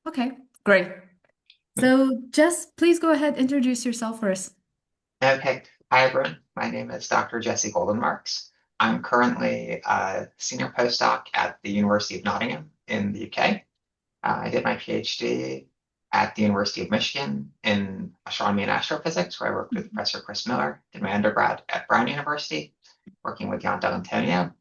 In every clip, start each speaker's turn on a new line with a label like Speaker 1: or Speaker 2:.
Speaker 1: Okay, great. So just please go ahead, introduce yourself first.
Speaker 2: Okay. Hi, everyone. My name is Dr. Jesse Golden-Marx. I'm currently a senior postdoc at the University of Nottingham in the UK. I did my PhD at the University of Michigan in astronomy and astrophysics, where I worked with Professor Chris Miller. Did my undergrad at Brown University, working with Jan Antonio.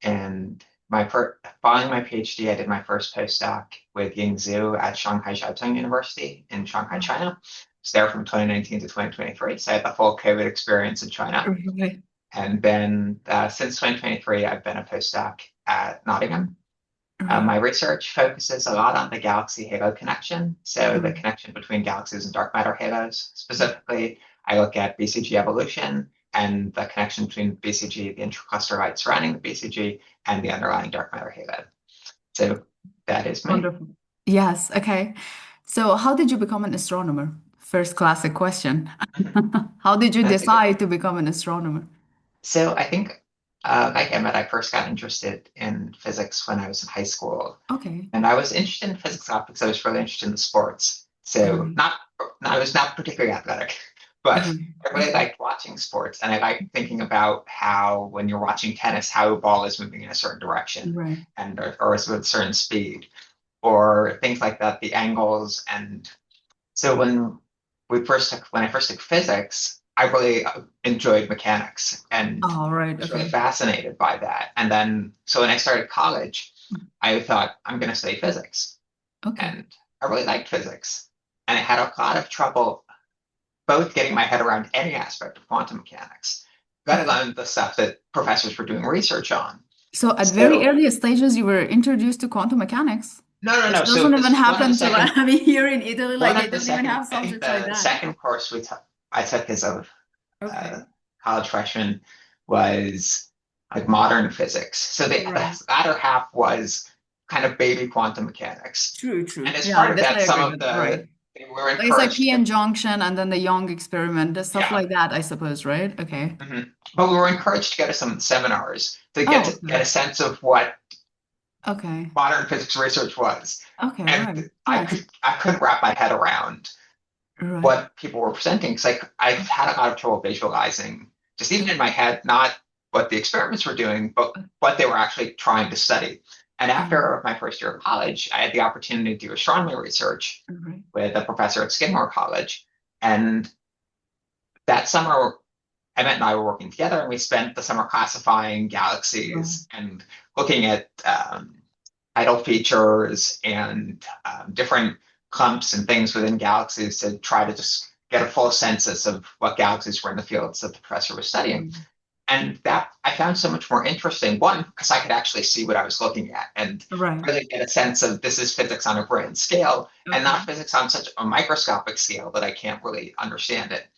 Speaker 2: And following my PhD, I did my first postdoc with Ying Zhu at Shanghai Jiaotong University in Shanghai, China. I was there from 2019 to 2023, so I had the full COVID experience in China.
Speaker 1: Right.
Speaker 2: And then since 2023, I've been a postdoc at Nottingham.
Speaker 1: Right.
Speaker 2: My research focuses a lot on the galaxy halo connection, so the
Speaker 1: Right.
Speaker 2: connection between galaxies and dark matter halos. Specifically, I look at BCG evolution and the connection between BCG, the intercluster light surrounding the BCG, and the underlying dark matter halo. So that is me.
Speaker 1: Wonderful. Yes, okay. So how did you become an astronomer? First classic question. How did you
Speaker 2: That's a good one.
Speaker 1: decide to become an astronomer?
Speaker 2: So I think, like Emmett, I first got interested in physics when I was in high school.
Speaker 1: Okay.
Speaker 2: And I was interested in physics not because I was really interested in the sports. So
Speaker 1: Right.
Speaker 2: I was not particularly athletic, but
Speaker 1: Right.
Speaker 2: I really
Speaker 1: Okay.
Speaker 2: liked watching sports. And I liked thinking about how when you're watching tennis, how a ball is moving in a certain direction
Speaker 1: Right.
Speaker 2: and or is with a certain speed or things like that, the angles. And so when I first took physics, I really enjoyed mechanics and
Speaker 1: All right.
Speaker 2: was really
Speaker 1: Okay.
Speaker 2: fascinated by that. And then, so when I started college, I thought I'm going to study physics,
Speaker 1: Okay.
Speaker 2: and I really liked physics, and I had a lot of trouble both getting my head around any aspect of quantum mechanics, let
Speaker 1: Okay.
Speaker 2: alone the stuff that professors were doing research on.
Speaker 1: So at very
Speaker 2: So
Speaker 1: early stages, you were introduced to quantum mechanics.
Speaker 2: no, no,
Speaker 1: This
Speaker 2: no. So
Speaker 1: doesn't even
Speaker 2: this is
Speaker 1: happen to like, I mean, here in Italy, like
Speaker 2: one
Speaker 1: they
Speaker 2: of the
Speaker 1: don't even
Speaker 2: second.
Speaker 1: have
Speaker 2: I think
Speaker 1: subjects like
Speaker 2: the
Speaker 1: that.
Speaker 2: second course I took as a uh,
Speaker 1: Okay.
Speaker 2: college freshman was like modern physics. So the
Speaker 1: Right.
Speaker 2: latter half was kind of baby quantum mechanics.
Speaker 1: True,
Speaker 2: And
Speaker 1: true.
Speaker 2: as
Speaker 1: Yeah,
Speaker 2: part
Speaker 1: I
Speaker 2: of that,
Speaker 1: definitely
Speaker 2: some
Speaker 1: agree
Speaker 2: of
Speaker 1: with right.
Speaker 2: they were
Speaker 1: Like it's like
Speaker 2: encouraged to
Speaker 1: PN
Speaker 2: get,
Speaker 1: junction and then the Young experiment, the stuff
Speaker 2: yeah.
Speaker 1: like that, I suppose, right? Okay.
Speaker 2: But we were encouraged to go to some seminars
Speaker 1: Oh,
Speaker 2: to get
Speaker 1: okay.
Speaker 2: a sense of what
Speaker 1: Okay.
Speaker 2: modern physics research was.
Speaker 1: Okay, right.
Speaker 2: And
Speaker 1: Nice.
Speaker 2: I couldn't wrap my head around
Speaker 1: Right.
Speaker 2: what people were presenting because I've had a lot of trouble visualizing, just even in my head, not what the experiments were doing, but what they were actually trying to study. And after my first year of college, I had the opportunity to do astronomy research
Speaker 1: Right.
Speaker 2: with a professor at Skidmore College. And that summer, Emmett and I were working together, and we spent the summer classifying
Speaker 1: Right.
Speaker 2: galaxies and looking at tidal features and different clumps and things within galaxies to try to just get a full census of what galaxies were in the fields that the professor was studying.
Speaker 1: Right.
Speaker 2: And that I found so much more interesting. One, because I could actually see what I was looking at and
Speaker 1: Right.
Speaker 2: really get a sense of this is physics on a grand scale and
Speaker 1: Okay.
Speaker 2: not physics on such a microscopic scale that I can't really understand it.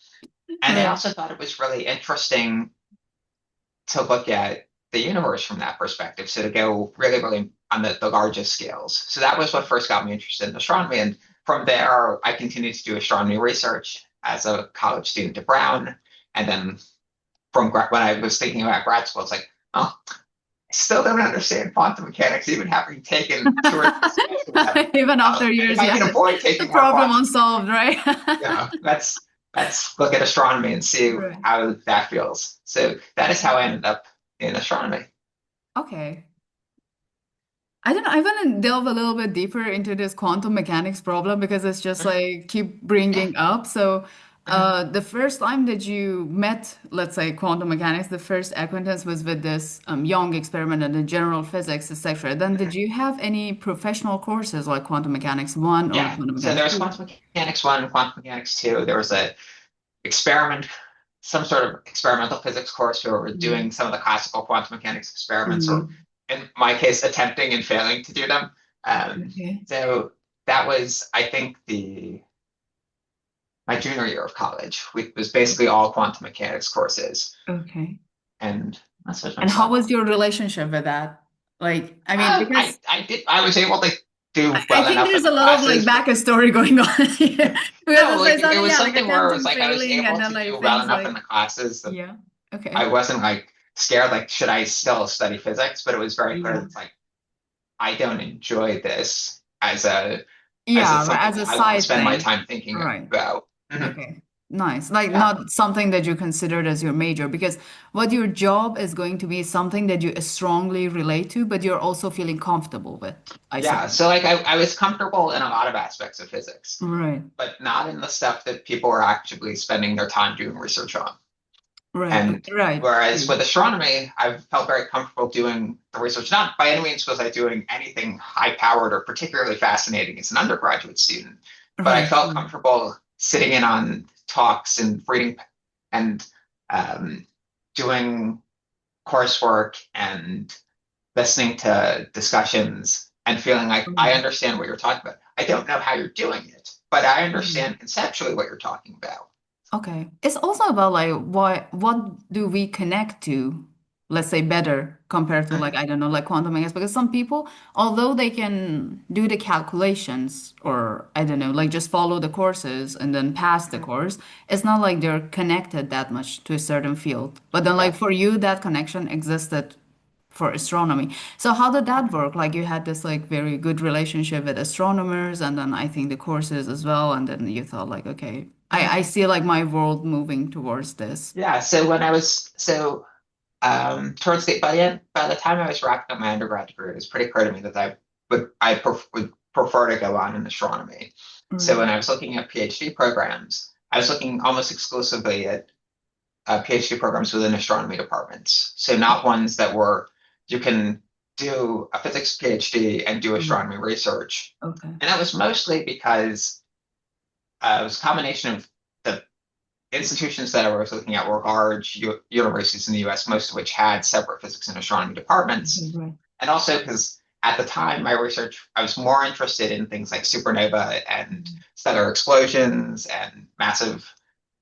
Speaker 2: And I
Speaker 1: Right.
Speaker 2: also thought it was really interesting to look at the universe from that perspective. So to go really, really on the largest scales. So that was what first got me interested in astronomy. And from there, I continued to do astronomy research as a college student at Brown. And then when I was thinking about grad school, it's like, oh, I still don't understand quantum mechanics, even having taken two or three semesters of it.
Speaker 1: Even after
Speaker 2: And if
Speaker 1: years,
Speaker 2: I
Speaker 1: yeah.
Speaker 2: can avoid
Speaker 1: The
Speaker 2: taking more
Speaker 1: problem
Speaker 2: quantum,
Speaker 1: unsolved, right?
Speaker 2: let's look at astronomy and see
Speaker 1: Right.
Speaker 2: how that feels. So that is how I ended up in astronomy.
Speaker 1: Okay. I don't know. I want to delve a little bit deeper into this quantum mechanics problem because it's just
Speaker 2: Mhm.
Speaker 1: like keep
Speaker 2: Yeah.
Speaker 1: bringing up. So,
Speaker 2: Mhm.
Speaker 1: the first time that you met, let's say, quantum mechanics, the first acquaintance was with this Young experiment and the general physics, etc. Then, did
Speaker 2: Mhm.
Speaker 1: you have any professional courses like quantum mechanics one or
Speaker 2: Yeah.
Speaker 1: quantum
Speaker 2: So
Speaker 1: mechanics
Speaker 2: there's
Speaker 1: two?
Speaker 2: quantum mechanics one, quantum mechanics two. There was a experiment, some sort of experimental physics course where we're
Speaker 1: Right.
Speaker 2: doing some of the classical quantum mechanics experiments, or
Speaker 1: Right.
Speaker 2: in my case, attempting and failing to do them.
Speaker 1: Okay.
Speaker 2: So that was, I think, the my junior year of college. It was basically all quantum mechanics courses,
Speaker 1: Okay.
Speaker 2: and that's what
Speaker 1: And
Speaker 2: much
Speaker 1: how
Speaker 2: fun.
Speaker 1: was your relationship with that? Like, I mean, because
Speaker 2: I was able to do
Speaker 1: I
Speaker 2: well
Speaker 1: think
Speaker 2: enough in
Speaker 1: there's
Speaker 2: the
Speaker 1: a lot of like
Speaker 2: classes, but
Speaker 1: backstory going on here. Because
Speaker 2: no,
Speaker 1: it's like
Speaker 2: like it
Speaker 1: something,
Speaker 2: was
Speaker 1: yeah, like
Speaker 2: something where it was
Speaker 1: attempting,
Speaker 2: like I was
Speaker 1: failing, and
Speaker 2: able
Speaker 1: then
Speaker 2: to
Speaker 1: like
Speaker 2: do well
Speaker 1: things
Speaker 2: enough in
Speaker 1: like,
Speaker 2: the classes that
Speaker 1: yeah,
Speaker 2: I
Speaker 1: okay,
Speaker 2: wasn't like scared, like, should I still study physics? But it was very clear
Speaker 1: yeah,
Speaker 2: that it's like, I don't enjoy this as a
Speaker 1: Yeah, right,
Speaker 2: something
Speaker 1: as
Speaker 2: that
Speaker 1: a
Speaker 2: I want to
Speaker 1: side
Speaker 2: spend my
Speaker 1: thing.
Speaker 2: time thinking
Speaker 1: Right.
Speaker 2: about. Mhm.
Speaker 1: Okay. Nice. Like
Speaker 2: Yeah.
Speaker 1: not something that you considered as your major, because what your job is going to be is something that you strongly relate to, but you're also feeling comfortable with, I
Speaker 2: Yeah.
Speaker 1: suppose.
Speaker 2: So like I was comfortable in a lot of aspects of physics,
Speaker 1: Right.
Speaker 2: but not in the stuff that people are actually spending their time doing research on.
Speaker 1: Right.
Speaker 2: And
Speaker 1: Okay. Right.
Speaker 2: whereas
Speaker 1: True.
Speaker 2: with astronomy, I've felt very comfortable doing the research. Not by any means was I doing anything high powered or particularly fascinating as an undergraduate student, but I
Speaker 1: Right.
Speaker 2: felt
Speaker 1: True.
Speaker 2: comfortable sitting in on talks and reading and um, doing coursework and listening to discussions and feeling like I
Speaker 1: Right.
Speaker 2: understand what you're talking about. I don't know how you're doing it, but I
Speaker 1: Right.
Speaker 2: understand conceptually what you're talking about.
Speaker 1: Okay. It's also about like what do we connect to, let's say better compared to like
Speaker 2: Mhm.
Speaker 1: I don't know, like quantum mechanics, because some people, although they can do the calculations or I don't know, like just follow the courses and then pass the
Speaker 2: Mhm.
Speaker 1: course, it's not like they're connected that much to a certain field. But then like
Speaker 2: Yeah.
Speaker 1: for you, that connection existed for astronomy. So how did that work? Like you had this like very good relationship with astronomers and then I think the courses as well. And then you thought like, okay, I
Speaker 2: Mhm.
Speaker 1: see like my world moving towards this.
Speaker 2: Yeah. So when I was towards by the time I was wrapping up my undergrad degree, it was pretty clear to me that would prefer to go on in astronomy. So
Speaker 1: Right.
Speaker 2: when I was looking at PhD programs, I was looking almost exclusively at PhD programs within astronomy departments. So not ones that were you can do a physics PhD and do
Speaker 1: Right.
Speaker 2: astronomy research.
Speaker 1: Okay.
Speaker 2: And that was mostly because it was a combination of the institutions that I was looking at were large universities in the US, most of which had separate physics and astronomy departments.
Speaker 1: Right.
Speaker 2: And also because at the time, my research, I was more interested in things like supernova and stellar explosions and massive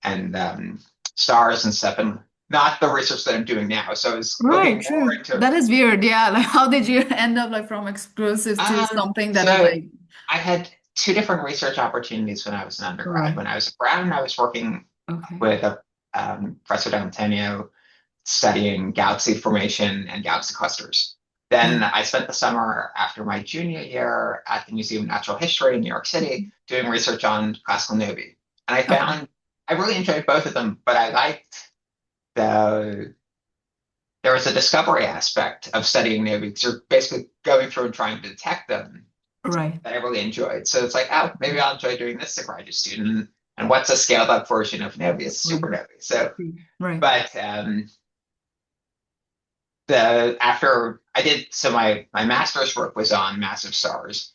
Speaker 2: and stars and stuff, and not the research that I'm doing now. So I was
Speaker 1: Right,
Speaker 2: looking more
Speaker 1: true.
Speaker 2: into
Speaker 1: That is weird. Yeah. Like how did you end up like from explosives to something that is
Speaker 2: so
Speaker 1: like
Speaker 2: I had two different research opportunities when I was an undergrad.
Speaker 1: right.
Speaker 2: When I was a grad, I was working
Speaker 1: Okay.
Speaker 2: with a Professor D'Antonio studying galaxy formation and galaxy clusters. Then
Speaker 1: Right.
Speaker 2: I spent the summer after my junior year at the Museum of Natural History in New York City doing research on classical novae. And I
Speaker 1: Okay.
Speaker 2: found I really enjoyed both of them, but I liked the there was a discovery aspect of studying novae because you're basically going through and trying to detect them
Speaker 1: Right.
Speaker 2: that I really enjoyed. So it's like, oh, maybe I'll enjoy doing this as a graduate student. And what's a scaled up version of novae? It's
Speaker 1: Right.
Speaker 2: supernovae. So,
Speaker 1: Right.
Speaker 2: but the after I did so my master's work was on massive stars,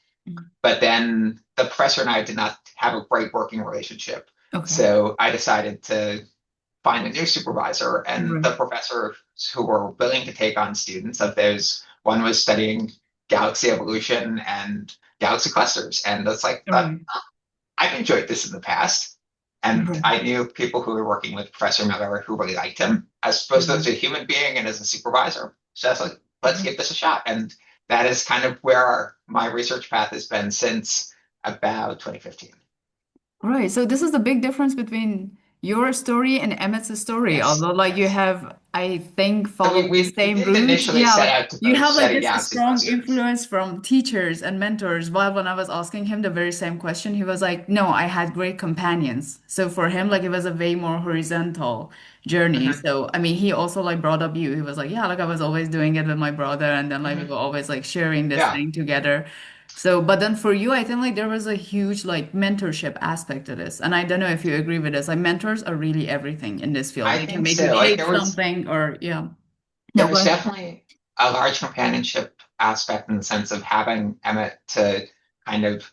Speaker 2: but then the professor and I did not have a great working relationship.
Speaker 1: Okay.
Speaker 2: So I decided to find a new supervisor, and
Speaker 1: Right.
Speaker 2: the professors who were willing to take on students of those, one was studying galaxy evolution and galaxy clusters, and it's like but
Speaker 1: Right.
Speaker 2: I've enjoyed this in the past. And
Speaker 1: Right.
Speaker 2: I knew people who were working with Professor Miller who really liked him as opposed to as
Speaker 1: Right.
Speaker 2: a human being and as a supervisor. So I was like, let's
Speaker 1: Right.
Speaker 2: give this a shot. And that is kind of where my research path has been since about 2015.
Speaker 1: Right. So this is the big difference between your story and Emmett's story.
Speaker 2: Yes,
Speaker 1: Although like you
Speaker 2: yes.
Speaker 1: have, I think,
Speaker 2: So
Speaker 1: followed the
Speaker 2: we
Speaker 1: same
Speaker 2: didn't
Speaker 1: route.
Speaker 2: initially
Speaker 1: Yeah,
Speaker 2: set
Speaker 1: like
Speaker 2: out to
Speaker 1: you
Speaker 2: both
Speaker 1: have like
Speaker 2: study
Speaker 1: this
Speaker 2: galaxy
Speaker 1: strong
Speaker 2: clusters.
Speaker 1: influence from teachers and mentors. While when I was asking him the very same question, he was like, "No, I had great companions." So for him, like it was a way more horizontal journey.
Speaker 2: Mhm.
Speaker 1: So I mean, he also like brought up you. He was like, "Yeah, like I was always doing it with my brother, and then like we
Speaker 2: Mhm.
Speaker 1: were always like sharing this
Speaker 2: Yeah,
Speaker 1: thing together." So, but then for you, I think like there was a huge like mentorship aspect to this. And I don't know if you agree with this. Like mentors are really everything in this field.
Speaker 2: I
Speaker 1: They can
Speaker 2: think
Speaker 1: make you
Speaker 2: so. Like
Speaker 1: hate something or yeah. No,
Speaker 2: there
Speaker 1: go
Speaker 2: was
Speaker 1: ahead.
Speaker 2: definitely a large companionship aspect in the sense of having Emmett to kind of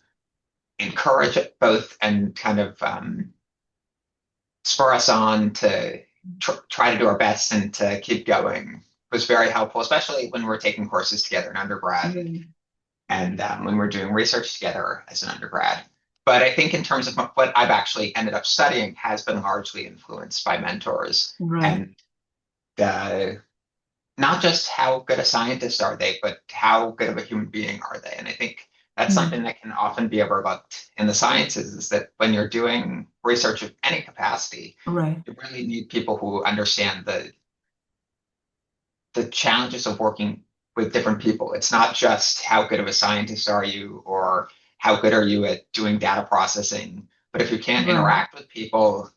Speaker 2: encourage it both and kind of spur us on to try to do our best and to keep going was very helpful, especially when we're taking courses together in undergrad
Speaker 1: Right.
Speaker 2: and when we're doing research together as an undergrad. But I think in terms of what I've actually ended up studying has been largely influenced by mentors
Speaker 1: Right.
Speaker 2: and uh, not just how good a scientist are they, but how good of a human being are they? And I think that's
Speaker 1: Mm.
Speaker 2: something that can often be overlooked in the sciences is that when you're doing research of any capacity,
Speaker 1: Right.
Speaker 2: you really need people who understand the challenges of working with different people. It's not just how good of a scientist are you or how good are you at doing data processing. But if you can't
Speaker 1: Right.
Speaker 2: interact with people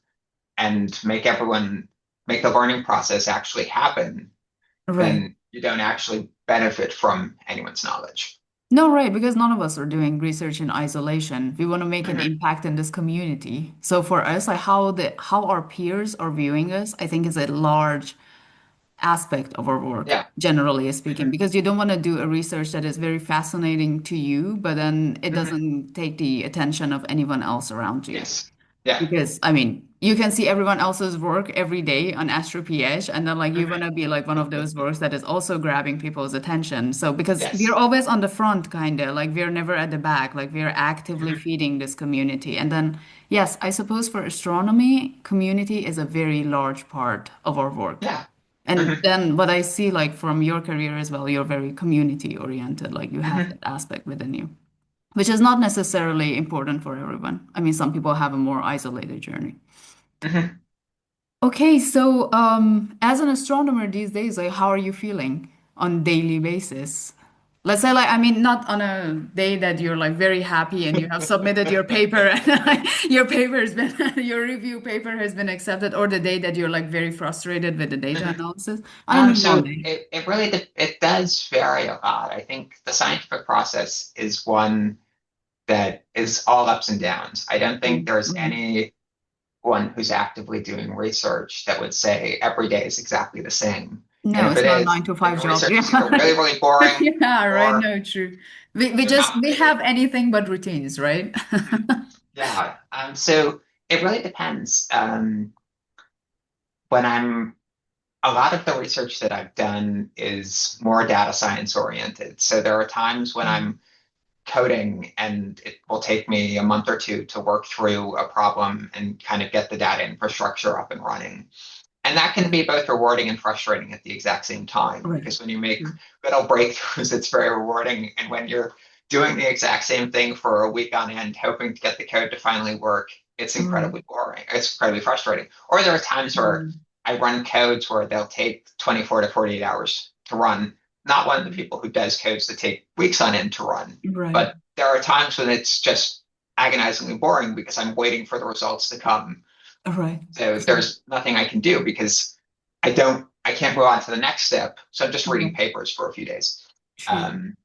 Speaker 2: and make the learning process actually happen,
Speaker 1: Right.
Speaker 2: then you don't actually benefit from anyone's knowledge.
Speaker 1: No, right, because none of us are doing research in isolation. We want to make an
Speaker 2: Mhm.
Speaker 1: impact in this community. So for us, like how our peers are viewing us, I think is a large aspect of our work,
Speaker 2: Yeah.
Speaker 1: generally speaking,
Speaker 2: Mhm.
Speaker 1: because you don't want to do a research that is very fascinating to you, but then it
Speaker 2: Mhm.
Speaker 1: doesn't take the attention of anyone else around you.
Speaker 2: Yes. Yeah.
Speaker 1: Because I mean, you can see everyone else's work every day on Astro PH, and then like you
Speaker 2: Mhm.
Speaker 1: want to be like one of those works that is also grabbing people's attention. So because we're
Speaker 2: Yes.
Speaker 1: always on the front, kind of like we're never at the back, like we're actively
Speaker 2: Mhm.
Speaker 1: feeding this community. And then yes, I suppose for astronomy, community is a very large part of our work.
Speaker 2: Yeah.
Speaker 1: And
Speaker 2: Mhm.
Speaker 1: then what I see like from your career as well, you're very community oriented, like you have
Speaker 2: Mhm.
Speaker 1: that aspect within you, which is not necessarily important for everyone. I mean, some people have a more isolated journey.
Speaker 2: Mhm.
Speaker 1: Okay, so as an astronomer these days, like how are you feeling on daily basis? Let's say like I mean not on a day that you're like very happy and you have submitted your paper and like, your paper has been your review paper has been accepted, or the day that you're like very frustrated with the data
Speaker 2: Mhm.
Speaker 1: analysis on a normal
Speaker 2: So
Speaker 1: day.
Speaker 2: it really it does vary a lot. I think the scientific process is one that is all ups and downs. I don't think
Speaker 1: Mm,
Speaker 2: there's
Speaker 1: right.
Speaker 2: anyone who's actively doing research that would say every day is exactly the same. And
Speaker 1: No,
Speaker 2: if
Speaker 1: it's
Speaker 2: it
Speaker 1: not
Speaker 2: is,
Speaker 1: nine to
Speaker 2: then
Speaker 1: five
Speaker 2: the
Speaker 1: job.
Speaker 2: research is
Speaker 1: Yeah.
Speaker 2: either really, really boring
Speaker 1: Yeah, right.
Speaker 2: or
Speaker 1: No, true. We
Speaker 2: they're
Speaker 1: just
Speaker 2: not
Speaker 1: we
Speaker 2: related.
Speaker 1: have anything but routines, right?
Speaker 2: Yeah. So it really depends. When I'm A lot of the research that I've done is more data science oriented. So there are times when
Speaker 1: Mm,
Speaker 2: I'm coding and it will take me a month or two to work through a problem and kind of get the data infrastructure up and running. And that can
Speaker 1: right.
Speaker 2: be both rewarding and frustrating at the exact same time
Speaker 1: Right.
Speaker 2: because when you make
Speaker 1: True.
Speaker 2: little breakthroughs, it's very rewarding. And when you're doing the exact same thing for a week on end, hoping to get the code to finally work, it's
Speaker 1: Right.
Speaker 2: incredibly boring. It's incredibly frustrating. Or there are times where
Speaker 1: Mm,
Speaker 2: I run codes where they'll take 24 to 48 hours to run. Not one of the people who does codes that take weeks on end to run,
Speaker 1: right.
Speaker 2: but there are times when it's just agonizingly boring because I'm waiting for the results to come.
Speaker 1: Right.
Speaker 2: So
Speaker 1: True.
Speaker 2: there's nothing I can do because I can't move on to the next step. So I'm just reading
Speaker 1: Right.
Speaker 2: papers for a few days.
Speaker 1: True.
Speaker 2: Um,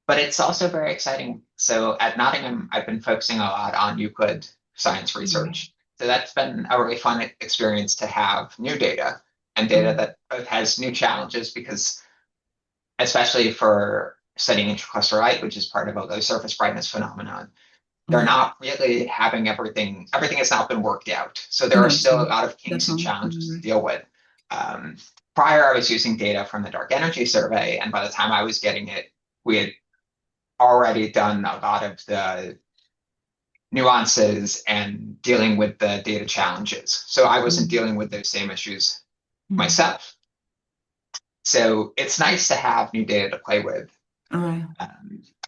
Speaker 2: but it's also very exciting. So at Nottingham, I've been focusing a lot on Euclid science
Speaker 1: Right.
Speaker 2: research. So that's been a really fun experience to have new data and data
Speaker 1: Right.
Speaker 2: that both has new challenges because especially for studying intercluster light, which is part of a low surface brightness phenomenon, they're
Speaker 1: Right.
Speaker 2: not really having everything has not been worked out. So there are
Speaker 1: No,
Speaker 2: still a
Speaker 1: true.
Speaker 2: lot of kinks
Speaker 1: That's
Speaker 2: and
Speaker 1: not.
Speaker 2: challenges to
Speaker 1: Right.
Speaker 2: deal with. Um, Prior, I was using data from the dark energy survey, and by the time I was getting it, we had already done a lot of the nuances and dealing with the data challenges. So I wasn't
Speaker 1: Mm,
Speaker 2: dealing with those same issues
Speaker 1: mm.
Speaker 2: myself. So it's nice to have new data to play with.
Speaker 1: Right.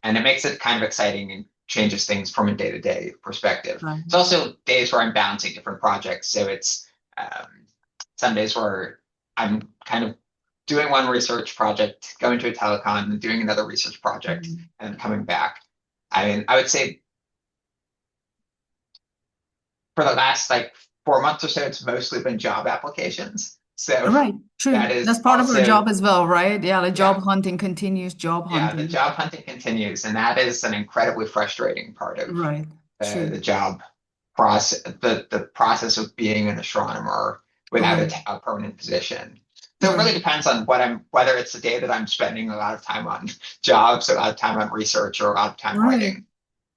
Speaker 2: And it makes it kind of exciting and changes things from a day-to-day perspective.
Speaker 1: Right.
Speaker 2: It's also days where I'm balancing different projects. So it's some days where I'm kind of doing one research project, going to a telecon, and doing another research project,
Speaker 1: Mm.
Speaker 2: and then coming back. I mean, I would say for the last like 4 months or so, it's mostly been job applications. So
Speaker 1: Right.
Speaker 2: that
Speaker 1: True. That's
Speaker 2: is
Speaker 1: part of our
Speaker 2: also,
Speaker 1: job as well, right? Yeah, like
Speaker 2: yeah,
Speaker 1: job hunting continues, job
Speaker 2: yeah, the
Speaker 1: hunting.
Speaker 2: job hunting continues, and that is an incredibly frustrating part of
Speaker 1: Right.
Speaker 2: the
Speaker 1: True.
Speaker 2: job process, the process of being an astronomer without
Speaker 1: Right.
Speaker 2: a permanent position. So it
Speaker 1: Right.
Speaker 2: really depends on whether it's the day that I'm spending a lot of time on jobs, a lot of time on research, or a lot of time
Speaker 1: Right.
Speaker 2: writing.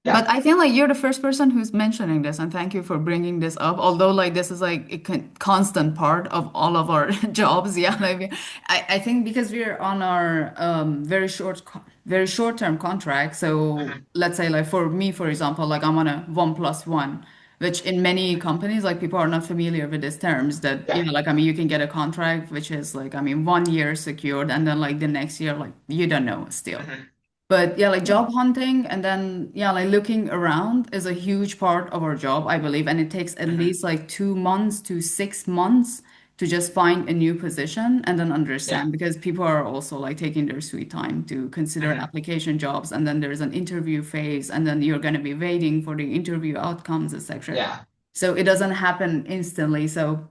Speaker 2: Yeah.
Speaker 1: But I feel like you're the first person who's mentioning this, and thank you for bringing this up. Although, like, this is like a constant part of all of our jobs. Yeah, like, I think because we're on our very short term contract. So
Speaker 2: Mhm.
Speaker 1: let's say, like, for me, for example, like I'm on a 1+1, which in many companies, like, people are not familiar with these terms. That
Speaker 2: Yeah.
Speaker 1: like, I mean, you can get a contract which is like, I mean, 1 year secured, and then like the next year, like, you don't know still.
Speaker 2: Mhm.
Speaker 1: But yeah, like
Speaker 2: Yeah.
Speaker 1: job hunting and then yeah, like looking around is a huge part of our job, I believe. And it takes at
Speaker 2: Mhm.
Speaker 1: least like 2 months to 6 months to just find a new position and then
Speaker 2: Yeah.
Speaker 1: understand because people are also like taking their sweet time to consider
Speaker 2: Hmm.
Speaker 1: application jobs and then there's an interview phase and then you're going to be waiting for the interview outcomes, etc.
Speaker 2: Yeah.
Speaker 1: So it doesn't happen instantly. So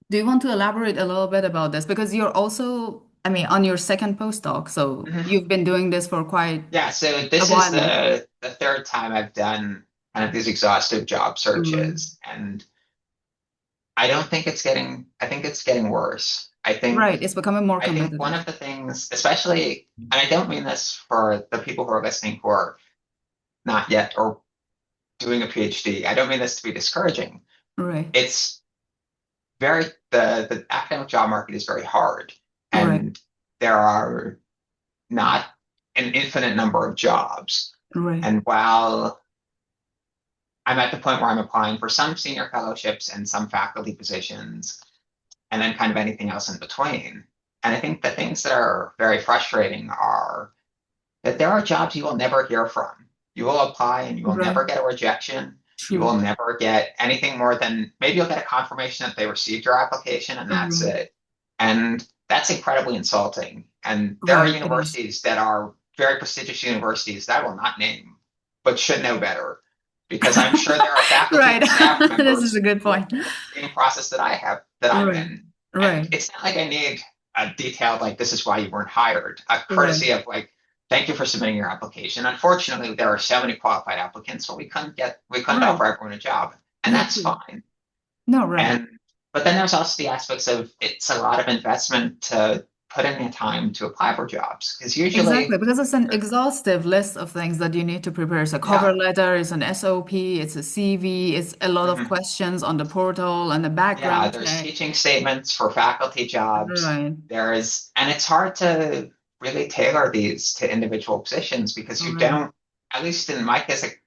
Speaker 1: do you want to elaborate a little bit about this? Because you're also, I mean, on your second postdoc, so
Speaker 2: Hmm.
Speaker 1: you've been doing this for quite
Speaker 2: Yeah. So
Speaker 1: a
Speaker 2: this is
Speaker 1: while now.
Speaker 2: the third time I've done kind of these exhaustive job
Speaker 1: Right.
Speaker 2: searches, and I don't think it's getting. I think it's getting worse.
Speaker 1: Right. It's becoming more
Speaker 2: I think one
Speaker 1: competitive.
Speaker 2: of the things, especially, and I don't mean this for the people who are listening who are not yet or doing a PhD. I don't mean this to be discouraging.
Speaker 1: Right.
Speaker 2: It's very the academic job market is very hard,
Speaker 1: Right.
Speaker 2: and there are not an infinite number of jobs.
Speaker 1: Right.
Speaker 2: And while I'm at the point where I'm applying for some senior fellowships and some faculty positions, and then kind of anything else in between. And I think the things that are very frustrating are that there are jobs you will never hear from. You will apply and you will
Speaker 1: Right.
Speaker 2: never get a rejection. You will
Speaker 1: True.
Speaker 2: never get anything more than maybe you'll get a confirmation that they received your application and that's
Speaker 1: Right.
Speaker 2: it. And that's incredibly insulting. And there are
Speaker 1: Right. It is.
Speaker 2: universities that are very prestigious universities that I will not name, but should know better. Because I'm sure there are faculty
Speaker 1: Right.
Speaker 2: and staff
Speaker 1: This is a
Speaker 2: members
Speaker 1: good
Speaker 2: who are
Speaker 1: point.
Speaker 2: in the same process that I have, that I'm
Speaker 1: Right.
Speaker 2: in. And
Speaker 1: Right.
Speaker 2: it's not like I need a detailed, like, this is why you weren't hired, a
Speaker 1: Right.
Speaker 2: courtesy of like, thank you for submitting your application. Unfortunately, there are so many qualified applicants, but we couldn't
Speaker 1: Right.
Speaker 2: offer everyone a job, and
Speaker 1: Yeah,
Speaker 2: that's
Speaker 1: true.
Speaker 2: fine.
Speaker 1: No, right.
Speaker 2: And but then there's also the aspects of it's a lot of investment to put in the time to apply for jobs because
Speaker 1: Exactly,
Speaker 2: usually,
Speaker 1: because it's an exhaustive list of things that you need to prepare. It's a cover
Speaker 2: yeah,
Speaker 1: letter, it's an SOP, it's a CV, it's a lot of
Speaker 2: mhm.
Speaker 1: questions on the portal and a
Speaker 2: Yeah,
Speaker 1: background
Speaker 2: there's
Speaker 1: check.
Speaker 2: teaching statements for faculty jobs.
Speaker 1: Right.
Speaker 2: There is, and it's hard to really tailor these to individual positions because you
Speaker 1: Right.
Speaker 2: don't, at least in my case, like,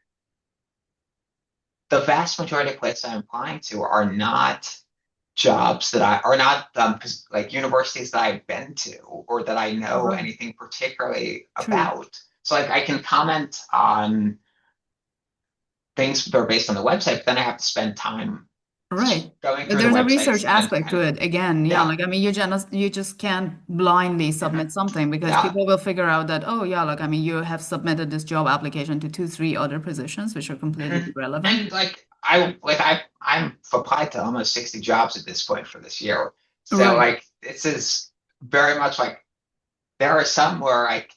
Speaker 2: the vast majority of places I'm applying to are not jobs that I are not like universities that I've been to or that I know
Speaker 1: Right.
Speaker 2: anything particularly
Speaker 1: True.
Speaker 2: about. So like I can comment on things that are based on the website, but then I have to spend time
Speaker 1: Right.
Speaker 2: going
Speaker 1: But
Speaker 2: through the
Speaker 1: there's a research
Speaker 2: websites
Speaker 1: aspect to
Speaker 2: and
Speaker 1: it. Again, yeah,
Speaker 2: yeah,
Speaker 1: like I mean, you just can't blindly
Speaker 2: mhm,
Speaker 1: submit something because
Speaker 2: yeah.
Speaker 1: people will figure out that, oh yeah, like I mean, you have submitted this job application to two, three other positions which are completely
Speaker 2: Mhm.
Speaker 1: irrelevant.
Speaker 2: And I'm applied to almost 60 jobs at this point for this year. So
Speaker 1: Right.
Speaker 2: like this is very much like there are some where like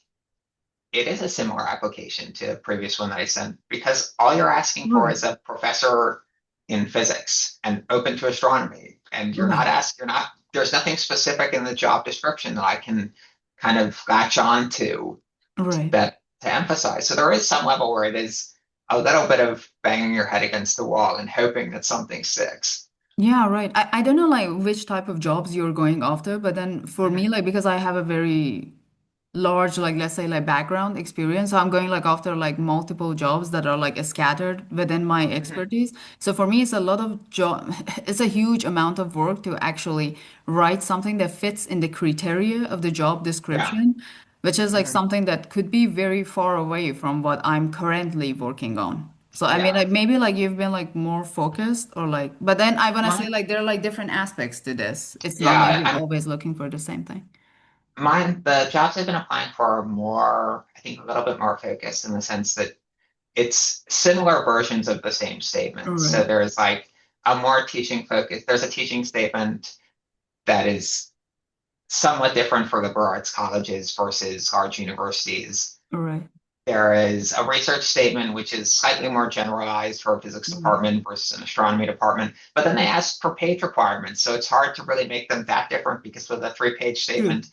Speaker 2: it is a similar application to a previous one that I sent because all you're asking for
Speaker 1: Right.
Speaker 2: is a professor in physics and open to astronomy. And
Speaker 1: Right.
Speaker 2: you're not, there's nothing specific in the job description that I can kind of latch on to
Speaker 1: Right.
Speaker 2: that to emphasize. So there is some level where it is a little bit of banging your head against the wall and hoping that something sticks.
Speaker 1: Yeah, right. I don't know like which type of jobs you're going after, but then for me,
Speaker 2: Mhm,
Speaker 1: like because I have a very large, like let's say like background experience, so I'm going like after like multiple jobs that are like scattered within my
Speaker 2: mhm.
Speaker 1: expertise. So for me, it's a lot of job, it's a huge amount of work to actually write something that fits in the criteria of the job
Speaker 2: Yeah.
Speaker 1: description, which is like
Speaker 2: Mhm.
Speaker 1: something that could be very far away from what I'm currently working on. So I mean,
Speaker 2: Yeah.
Speaker 1: like maybe like you've been like more focused or like, but then I want to say
Speaker 2: Mine,
Speaker 1: like there are like different aspects to this. It's not like
Speaker 2: yeah,
Speaker 1: you're
Speaker 2: I'm
Speaker 1: always looking for the same thing.
Speaker 2: the jobs I've been applying for are more, I think, a little bit more focused in the sense that it's similar versions of the same statements. So
Speaker 1: Right,
Speaker 2: there's like a more teaching focus. There's a teaching statement that is somewhat different for liberal arts colleges versus large universities.
Speaker 1: right,
Speaker 2: There is a research statement which is slightly more generalized for a physics
Speaker 1: right,
Speaker 2: department versus an astronomy department, but then they ask for page requirements. So it's hard to really make them that different because with a three-page
Speaker 1: true.
Speaker 2: statement,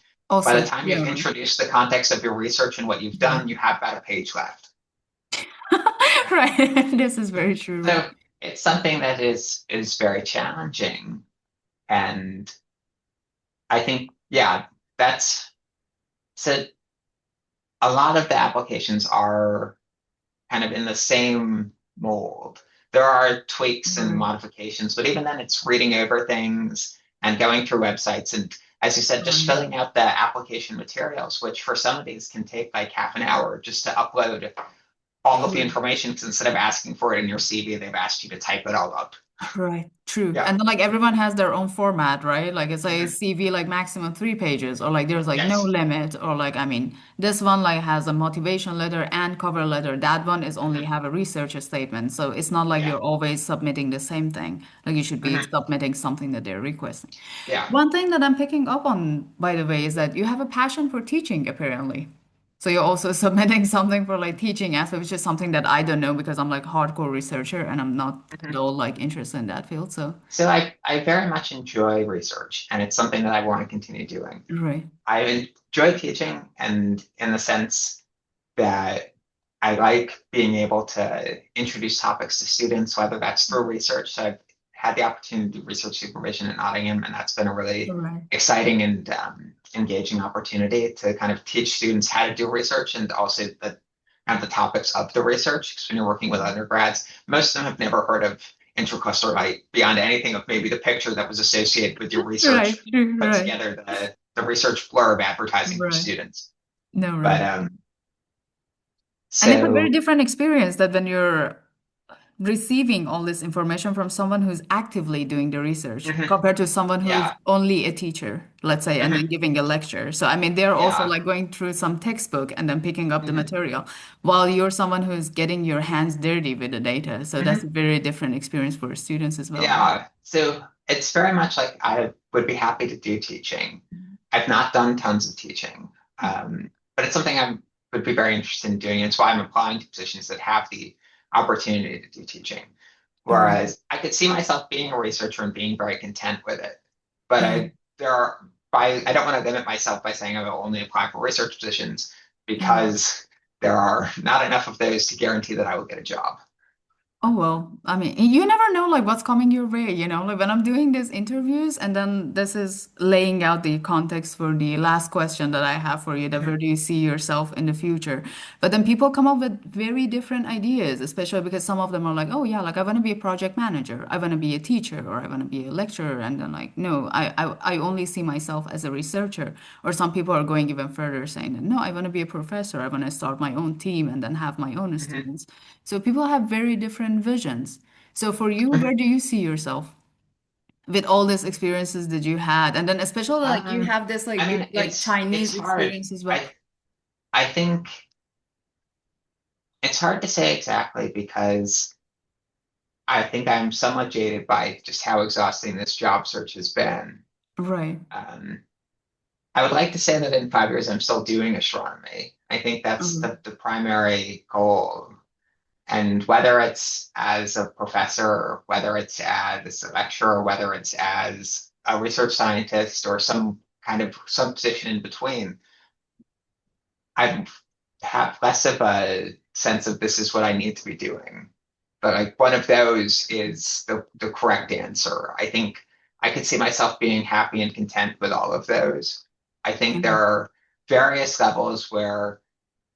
Speaker 2: by the
Speaker 1: Also,
Speaker 2: time
Speaker 1: yeah,
Speaker 2: you've
Speaker 1: right,
Speaker 2: introduced the context of your research and what you've
Speaker 1: right.
Speaker 2: done, you have about a page left.
Speaker 1: Right. This is very true, right?
Speaker 2: So it's something that is very challenging. And I think, yeah, that's so a lot of the applications are kind of in the same mold. There are tweaks and
Speaker 1: Right,
Speaker 2: modifications, but even then it's reading over things and going through websites and as you said, just
Speaker 1: right,
Speaker 2: filling out the application materials, which for some of these can take like half an hour just to upload all of the
Speaker 1: right.
Speaker 2: information because instead of asking for it in your CV, they've asked you to type it all up.
Speaker 1: Right, true.
Speaker 2: Yeah.
Speaker 1: And then like everyone has their own format, right? Like it's like CV like maximum 3 pages, or like there's like no
Speaker 2: Yes.
Speaker 1: limit, or like I mean this one like has a motivation letter and cover letter. That one is only
Speaker 2: hmm
Speaker 1: have a researcher statement. So it's not like
Speaker 2: Yeah.
Speaker 1: you're always submitting the same thing. Like you should be
Speaker 2: hmm
Speaker 1: submitting something that they're requesting.
Speaker 2: Yeah.
Speaker 1: One thing that I'm picking up on, by the way, is that you have a passion for teaching, apparently. So you're also submitting something for like teaching aspect, which is something that I don't know because I'm like hardcore researcher and I'm not at
Speaker 2: hmm
Speaker 1: all like interested in that field. So,
Speaker 2: So I very much enjoy research, and it's something that I want to continue doing.
Speaker 1: right.
Speaker 2: I enjoy teaching, and in the sense that I like being able to introduce topics to students, whether that's through research. So I've had the opportunity to do research supervision at Nottingham, and that's been a really
Speaker 1: Right.
Speaker 2: exciting and engaging opportunity to kind of teach students how to do research and also the topics of the research. Because when you're working with undergrads, most of them have never heard of intercluster light beyond anything of maybe the picture that was associated with your
Speaker 1: Right.
Speaker 2: research,
Speaker 1: True.
Speaker 2: put
Speaker 1: Right.
Speaker 2: together the research blurb advertising for
Speaker 1: Right.
Speaker 2: students.
Speaker 1: No,
Speaker 2: But
Speaker 1: right. And it's a very
Speaker 2: so
Speaker 1: different experience that when you're receiving all this information from someone who's actively doing the research
Speaker 2: mhm,
Speaker 1: compared to someone who's
Speaker 2: yeah.
Speaker 1: only a teacher, let's say, and then
Speaker 2: Mhm.
Speaker 1: giving a lecture. So, I mean, they're also
Speaker 2: Yeah.
Speaker 1: like going through some textbook and then picking up the
Speaker 2: hmm
Speaker 1: material while you're someone who's getting your hands dirty with the data. So, that's a
Speaker 2: hmm
Speaker 1: very different experience for students as well.
Speaker 2: Yeah. So it's very much like I would be happy to do teaching. I've not done tons of teaching, but it's something I would be very interested in doing. It's why I'm applying to positions that have the opportunity to do teaching.
Speaker 1: Right.
Speaker 2: Whereas I could see myself being a researcher and being very content with it. But
Speaker 1: Yeah.
Speaker 2: I don't want to limit myself by saying I will only apply for research positions
Speaker 1: Right.
Speaker 2: because there are not enough of those to guarantee that I will get a job.
Speaker 1: Oh well, I mean, you never know like what's coming your way, you know? Like when I'm doing these interviews and then this is laying out the context for the last question that I have for you, that where do you see yourself in the future? But then people come up with very different ideas, especially because some of them are like, oh yeah, like I want to be a project manager, I want to be a teacher, or I want to be a lecturer. And then like, no, I only see myself as a researcher. Or some people are going even further saying that, no, I want to be a professor, I want to start my own team and then have my own students. So people have very different visions. So for you, where do you see yourself with all these experiences that you had? And then especially like you
Speaker 2: Um,
Speaker 1: have this like
Speaker 2: I
Speaker 1: with
Speaker 2: mean,
Speaker 1: like
Speaker 2: it's
Speaker 1: Chinese
Speaker 2: hard.
Speaker 1: experience as well.
Speaker 2: I think it's hard to say exactly because I think I'm somewhat jaded by just how exhausting this job search has been.
Speaker 1: Right.
Speaker 2: Um, I would like to say that in 5 years I'm still doing astronomy. I think that's
Speaker 1: Mhm.
Speaker 2: the primary goal. And whether it's as a professor, or whether it's as a lecturer, or whether it's as a research scientist or some position in between, I have less of a sense of this is what I need to be doing. But like one of those is the correct answer. I think I could see myself being happy and content with all of those. I think there
Speaker 1: Mhm.
Speaker 2: are various levels where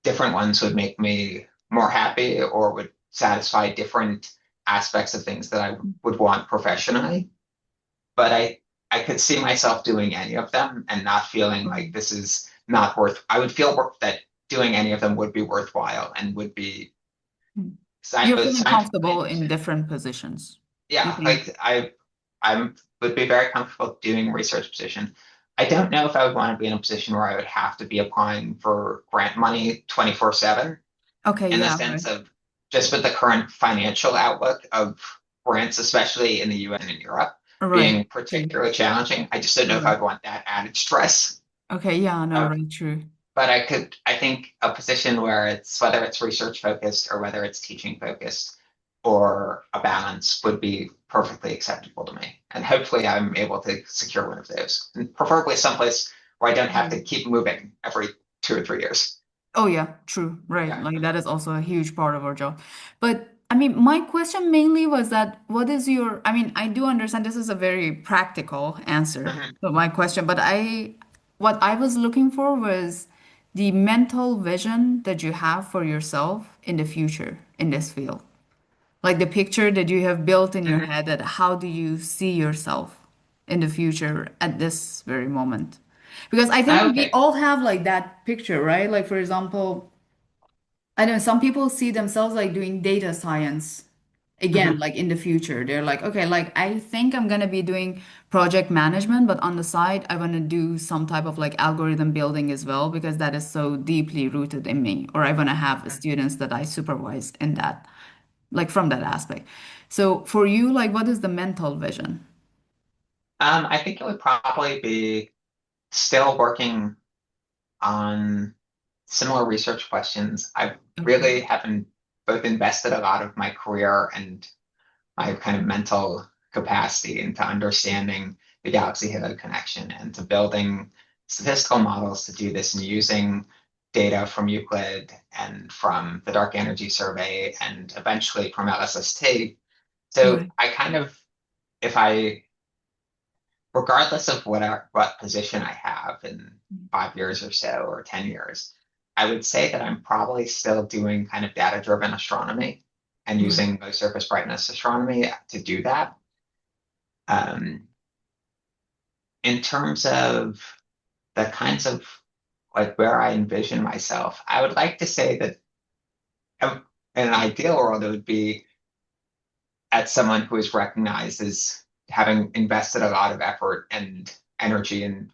Speaker 2: different ones would make me more happy or would satisfy different aspects of things that I would want professionally. But I could see myself doing any of them and not feeling like this is not worth. I would feel that doing any of them would be worthwhile and would be
Speaker 1: Mhm. You're
Speaker 2: both
Speaker 1: feeling
Speaker 2: scientifically
Speaker 1: comfortable in
Speaker 2: interesting.
Speaker 1: different positions. You
Speaker 2: Yeah,
Speaker 1: think,
Speaker 2: like I would be very comfortable doing a research position. I don't know if I would want to be in a position where I would have to be applying for grant money 24/7
Speaker 1: okay,
Speaker 2: in the
Speaker 1: yeah, right.
Speaker 2: sense of just with the current financial outlook of grants, especially in the US and in Europe,
Speaker 1: Right.
Speaker 2: being
Speaker 1: True.
Speaker 2: particularly challenging. I just don't know if
Speaker 1: Right.
Speaker 2: I'd want that added stress.
Speaker 1: Okay, yeah, no,
Speaker 2: Of,
Speaker 1: right, true.
Speaker 2: but I think a position where it's whether it's research focused or whether it's teaching focused or a balance would be perfectly acceptable to me. And hopefully I'm able to secure one of those, and preferably someplace where I don't have to keep moving every 2 or 3 years.
Speaker 1: Oh yeah, true. Right.
Speaker 2: Yeah.
Speaker 1: Like that is also a huge part of our job. But I mean, my question mainly was that what is your, I mean, I do understand this is a very practical answer
Speaker 2: Mhm.
Speaker 1: to my question, but what I was looking for was the mental vision that you have for yourself in the future in this field. Like the picture that you have built in your
Speaker 2: Mhm.
Speaker 1: head, that how do you see yourself in the future at this very moment? Because I think we
Speaker 2: Okay.
Speaker 1: all have like that picture, right? Like for example, I know some people see themselves like doing data science again,
Speaker 2: Mhm.
Speaker 1: like in the future, they're like, okay, like I think I'm gonna be doing project management, but on the side, I want to do some type of like algorithm building as well because that is so deeply rooted in me. Or I want to have students that I supervise in that, like from that aspect. So for you, like, what is the mental vision?
Speaker 2: I think it would probably be still working on similar research questions. I
Speaker 1: Okay.
Speaker 2: really haven't both invested a lot of my career and my kind of mental capacity into understanding the galaxy halo connection and to building statistical models to do this and using data from Euclid and from the dark energy survey and eventually from LSST. So
Speaker 1: Right.
Speaker 2: I kind of, if I, regardless of what position I have in 5 years or so or 10 years, I would say that I'm probably still doing kind of data-driven astronomy and
Speaker 1: Right.
Speaker 2: using low surface brightness astronomy to do that. Um, in terms of the kinds of like where I envision myself, I would like to say that in an ideal world, it would be as someone who is recognized as having invested a lot of effort and energy and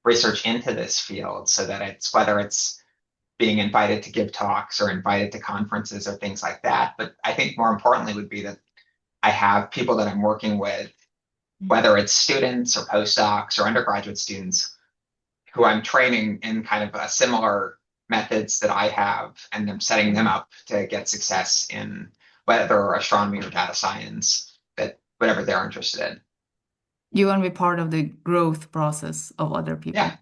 Speaker 2: research into this field so that it's whether it's being invited to give talks or invited to conferences or things like that. But I think more importantly would be that I have people that I'm working with, whether it's students or postdocs or undergraduate students, who I'm training in kind of a similar methods that I have, and I'm setting them up to get success in whether astronomy or data science, that whatever they're interested in.
Speaker 1: You want to be part of the growth process of other
Speaker 2: Yeah.
Speaker 1: people.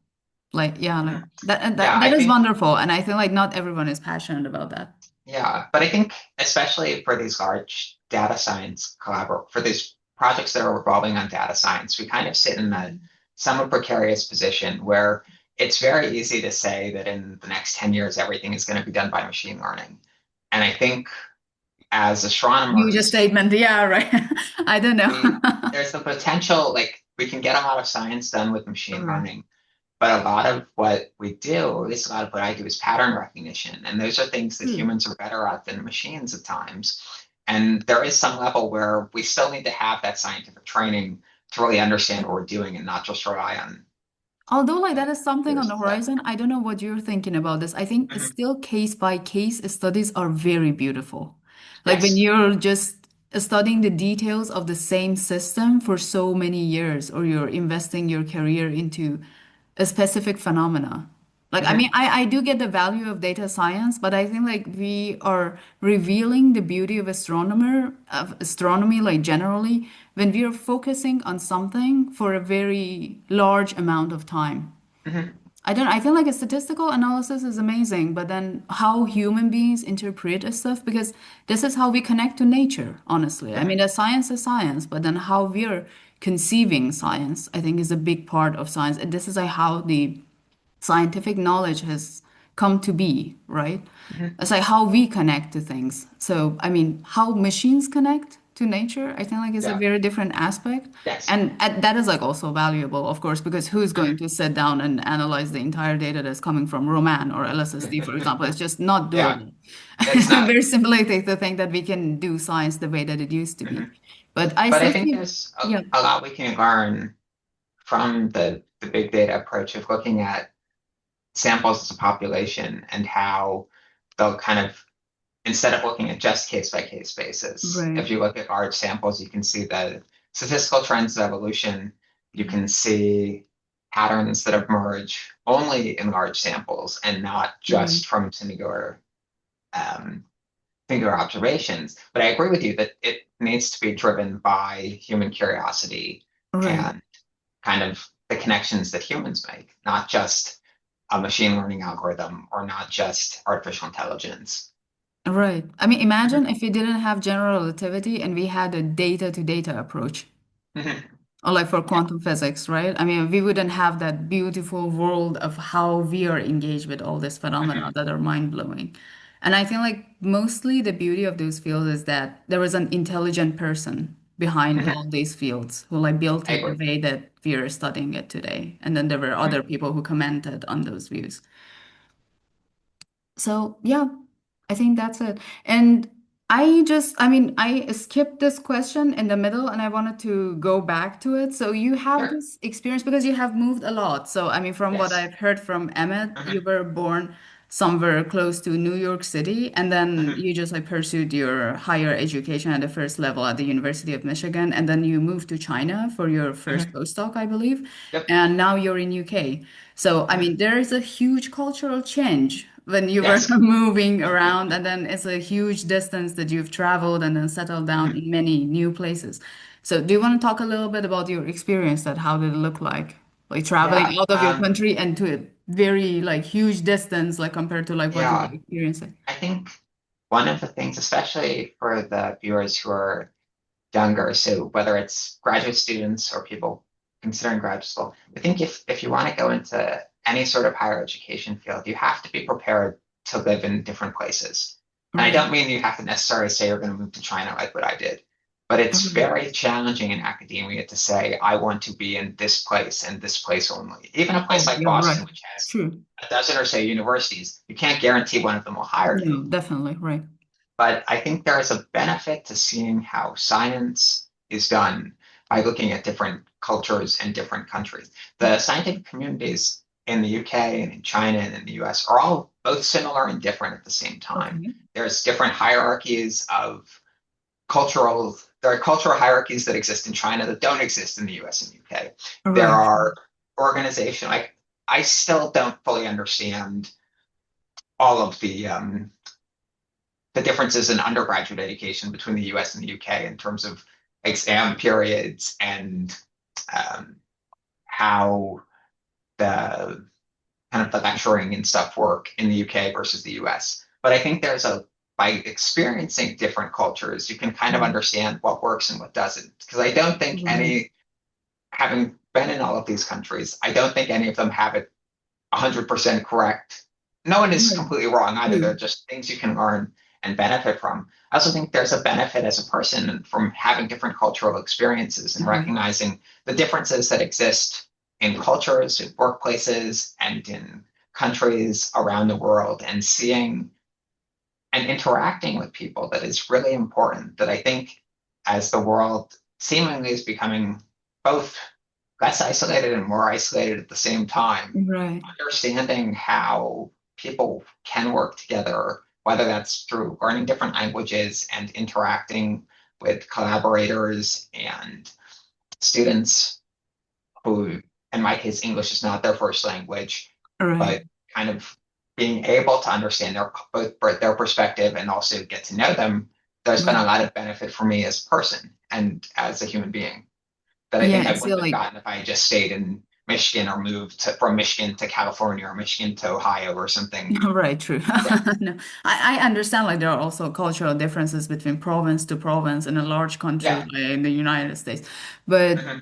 Speaker 1: Like, yeah, like
Speaker 2: Mhm.
Speaker 1: that, and
Speaker 2: Yeah,
Speaker 1: that
Speaker 2: I
Speaker 1: is
Speaker 2: think,
Speaker 1: wonderful. And I feel like not everyone is passionate about that.
Speaker 2: yeah, but I think especially for these large data science for these projects that are revolving on data science, we kind of sit in a somewhat precarious position where it's very easy to say that in the next 10 years, everything is going to be done by machine learning. And I think as
Speaker 1: Huge
Speaker 2: astronomers,
Speaker 1: statement. Yeah, right. I don't know.
Speaker 2: there's the potential, like we can get a lot of science done with machine
Speaker 1: Right.
Speaker 2: learning, but a lot of what we do, or at least a lot of what I do, is pattern recognition. And those are things that
Speaker 1: True.
Speaker 2: humans are better at than machines at times. And there is some level where we still need to have that scientific training to really understand what we're doing and not just rely on
Speaker 1: Although, like, that is something on
Speaker 2: theories
Speaker 1: the
Speaker 2: and stuff.
Speaker 1: horizon, I don't know what you're thinking about this. I think it's
Speaker 2: Mhm.
Speaker 1: still case by case studies are very beautiful. Like, when
Speaker 2: Yes.
Speaker 1: you're just studying the details of the same system for so many years, or you're investing your career into a specific phenomena. Like, I mean,
Speaker 2: Mhm.
Speaker 1: I do get the value of data science, but I think like we are revealing the beauty of astronomy, like generally, when we are focusing on something for a very large amount of time.
Speaker 2: Mhm.
Speaker 1: I feel like a statistical analysis is amazing, but then how human beings interpret a stuff, because this is how we connect to nature, honestly. I mean,
Speaker 2: Mhm.
Speaker 1: the science is science, but then how we're conceiving science, I think, is a big part of science. And this is like how the scientific knowledge has come to be, right?
Speaker 2: Mhm.
Speaker 1: It's like how we connect to things. So, I mean, how machines connect to nature, I think like is a
Speaker 2: Yeah.
Speaker 1: very different aspect.
Speaker 2: Yes.
Speaker 1: And that is like also valuable, of course, because who's going
Speaker 2: Mhm.
Speaker 1: to sit down and analyze the entire data that's coming from Roman or LSSD, for example? It's just not
Speaker 2: Yeah.
Speaker 1: doable.
Speaker 2: It's not.
Speaker 1: Very simplistic to think that we can do science the way that it used to be.
Speaker 2: Mhm.
Speaker 1: But I
Speaker 2: But I
Speaker 1: still
Speaker 2: think
Speaker 1: see,
Speaker 2: there's
Speaker 1: yeah,
Speaker 2: a lot we can learn from the big data approach of looking at samples as a population and how they'll kind of, instead of looking at just case by case basis,
Speaker 1: right.
Speaker 2: if you look at large samples, you can see the statistical trends of evolution. You can see patterns that emerge only in large samples and not
Speaker 1: Right.
Speaker 2: just from um, singular observations. But I agree with you that it needs to be driven by human curiosity
Speaker 1: Right.
Speaker 2: and kind of the connections that humans make, not just a machine learning algorithm or not just artificial intelligence.
Speaker 1: Right. I mean, imagine
Speaker 2: Mhm.
Speaker 1: if we didn't have general relativity and we had a data to data approach,
Speaker 2: Mhm.
Speaker 1: or like for
Speaker 2: Yeah.
Speaker 1: quantum physics, right? I mean, we wouldn't have that beautiful world of how we are engaged with all these phenomena
Speaker 2: Mhm.
Speaker 1: that are mind-blowing. And I think like mostly the beauty of those fields is that there was an intelligent person behind
Speaker 2: Mhm.
Speaker 1: all these fields who like built
Speaker 2: I
Speaker 1: it the
Speaker 2: agree.
Speaker 1: way that we are studying it today. And then there were other
Speaker 2: Mhm.
Speaker 1: people who commented on those views. So yeah, I think that's it. And I mean, I skipped this question in the middle and I wanted to go back to it. So you have
Speaker 2: Sure.
Speaker 1: this experience because you have moved a lot. So, I mean, from what
Speaker 2: Yes.
Speaker 1: I've heard from Emmett,
Speaker 2: Hmm.
Speaker 1: you were born somewhere close to New York City and then
Speaker 2: Hmm.
Speaker 1: you just like pursued your higher education at the first level at the University of Michigan and then you moved to China for your first
Speaker 2: Hmm.
Speaker 1: postdoc, I believe,
Speaker 2: Yep.
Speaker 1: and now you're in UK. So, I mean,
Speaker 2: Hmm.
Speaker 1: there is a huge cultural change when you were
Speaker 2: Yes.
Speaker 1: moving around, and then it's a huge distance that you've traveled and then settled down
Speaker 2: Hmm.
Speaker 1: in many new places. So, do you want to talk a little bit about your experience that how did it look like traveling
Speaker 2: Yeah.
Speaker 1: out of your country and to a very like huge distance, like compared to like what you were
Speaker 2: Yeah.
Speaker 1: experiencing?
Speaker 2: I think one of the things, especially for the viewers who are younger, so whether it's graduate students or people considering graduate school, I think if you want to go into any sort of higher education field, you have to be prepared to live in different places. And I
Speaker 1: Right.
Speaker 2: don't mean you have to necessarily say you're going to move to China like what I did, but it's
Speaker 1: Okay.
Speaker 2: very challenging in academia to say, I want to be in this place and this place only. Even a place
Speaker 1: Oh,
Speaker 2: like
Speaker 1: you're right.
Speaker 2: Boston, which has
Speaker 1: True.
Speaker 2: a dozen or so universities, you can't guarantee one of them will hire you.
Speaker 1: No, definitely. Right.
Speaker 2: But I think there is a benefit to seeing how science is done by looking at different cultures and different countries. The scientific communities in the UK and in China and in the US are all both similar and different at the same time.
Speaker 1: Okay.
Speaker 2: There's different hierarchies of there are cultural hierarchies that exist in China that don't exist in the US and UK. There
Speaker 1: Right.
Speaker 2: are organization like I still don't fully understand all of the differences in undergraduate education between the US and the UK in terms of exam periods and um, how the kind of the lecturing and stuff work in the UK versus the US. But I think by experiencing different cultures, you can kind of
Speaker 1: Right.
Speaker 2: understand what works and what doesn't. Because I don't think
Speaker 1: Right.
Speaker 2: having been in all of these countries, I don't think any of them have it 100% correct. No one is
Speaker 1: Right.
Speaker 2: completely wrong either. They're
Speaker 1: True.
Speaker 2: just things you can learn and benefit from. I also think there's a benefit as a person from having different cultural experiences and
Speaker 1: Right.
Speaker 2: recognizing the differences that exist in cultures, in workplaces, and in countries around the world, and seeing and interacting with people that is really important. That I think as the world seemingly is becoming both less isolated and more isolated at the same time,
Speaker 1: Right.
Speaker 2: understanding how people can work together, whether that's through learning different languages and interacting with collaborators and students who, in my case, English is not their first language,
Speaker 1: Right.
Speaker 2: but kind of being able to understand both their perspective and also get to know them, there's been a
Speaker 1: Right.
Speaker 2: lot of benefit for me as a person and as a human being that I
Speaker 1: Yeah,
Speaker 2: think I
Speaker 1: it's
Speaker 2: wouldn't have
Speaker 1: like
Speaker 2: gotten if I had just stayed in Michigan or moved from Michigan to California or Michigan to Ohio or something.
Speaker 1: right, true.
Speaker 2: Yeah.
Speaker 1: No, I understand like there are also cultural differences between province to province in a large country
Speaker 2: Yeah.
Speaker 1: like in the United States. But
Speaker 2: Hmm.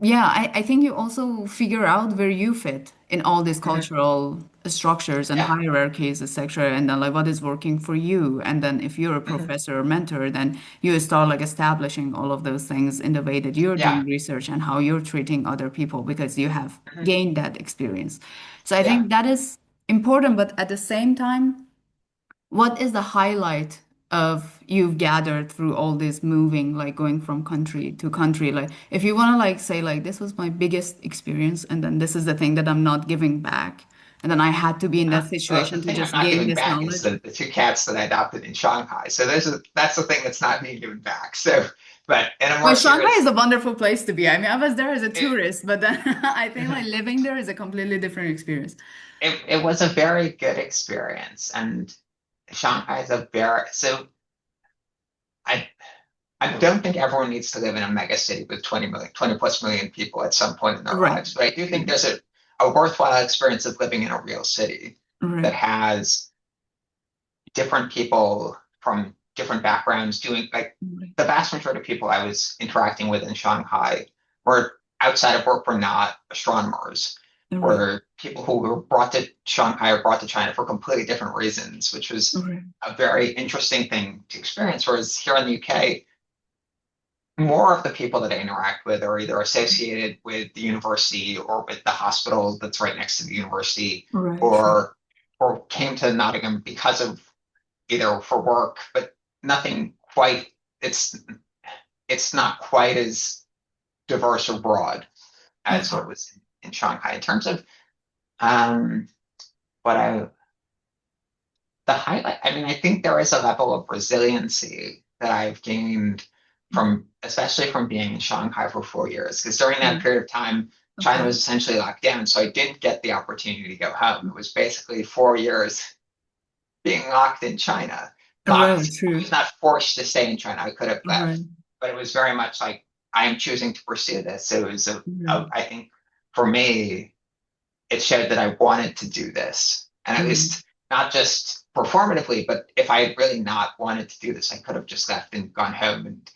Speaker 1: yeah, I think you also figure out where you fit in all these
Speaker 2: Hmm.
Speaker 1: cultural structures and
Speaker 2: Yeah.
Speaker 1: hierarchies, etc. And then like what is working for you. And then if you're a
Speaker 2: Hmm.
Speaker 1: professor or mentor, then you start like establishing all of those things in the way that you're
Speaker 2: Yeah.
Speaker 1: doing research and how you're treating other people because you have
Speaker 2: Hmm.
Speaker 1: gained that experience. So I
Speaker 2: Yeah.
Speaker 1: think that is important, but at the same time, what is the highlight of you've gathered through all this moving, like going from country to country? Like if you want to like say like this was my biggest experience and then this is the thing that I'm not giving back. And then I had to be in that
Speaker 2: Well, the
Speaker 1: situation to
Speaker 2: thing I'm
Speaker 1: just
Speaker 2: not
Speaker 1: gain
Speaker 2: giving
Speaker 1: this
Speaker 2: back is
Speaker 1: knowledge.
Speaker 2: the two cats that I adopted in Shanghai. So that's the thing that's not being given back. So, but in a
Speaker 1: Well,
Speaker 2: more
Speaker 1: Shanghai
Speaker 2: serious,
Speaker 1: is a wonderful place to be. I mean, I was there as a
Speaker 2: it,
Speaker 1: tourist, but then I think like living there is a completely different experience.
Speaker 2: it was a very good experience. And Shanghai is a very, so I, I don't think everyone needs to live in a mega city with 20 plus million people at some point in their
Speaker 1: Right.
Speaker 2: lives. But I do think
Speaker 1: True.
Speaker 2: there's a worthwhile experience of living in a real city that
Speaker 1: Right.
Speaker 2: has different people from different backgrounds doing like
Speaker 1: Right.
Speaker 2: the vast majority of people I was interacting with in Shanghai were outside of work were not astronomers,
Speaker 1: Right.
Speaker 2: were people who were brought to Shanghai or brought to China for completely different reasons, which was
Speaker 1: Right.
Speaker 2: a very interesting thing to experience. Whereas here in the UK, more of the people that I interact with are either associated with the university or with the hospital that's right next to the university,
Speaker 1: Right. True.
Speaker 2: or came to Nottingham because of either for work, but nothing quite, it's it's not quite as diverse or broad as
Speaker 1: Okay.
Speaker 2: what was in Shanghai. In terms of um, what I the highlight, I mean, I think there is a level of resiliency that I've gained from, especially from being in Shanghai for 4 years, because during that
Speaker 1: Right.
Speaker 2: period of time, China
Speaker 1: Okay.
Speaker 2: was essentially locked down. So I didn't get the opportunity to go home. It was basically 4 years being locked in China.
Speaker 1: Right.
Speaker 2: I was
Speaker 1: True.
Speaker 2: not forced to stay in China. I could have left,
Speaker 1: Right.
Speaker 2: but it was very much like I am choosing to pursue this. So it was
Speaker 1: Right.
Speaker 2: I think for me, it showed that I wanted to do this. And at
Speaker 1: Right.
Speaker 2: least not just performatively, but if I had really not wanted to do this, I could have just left and gone home and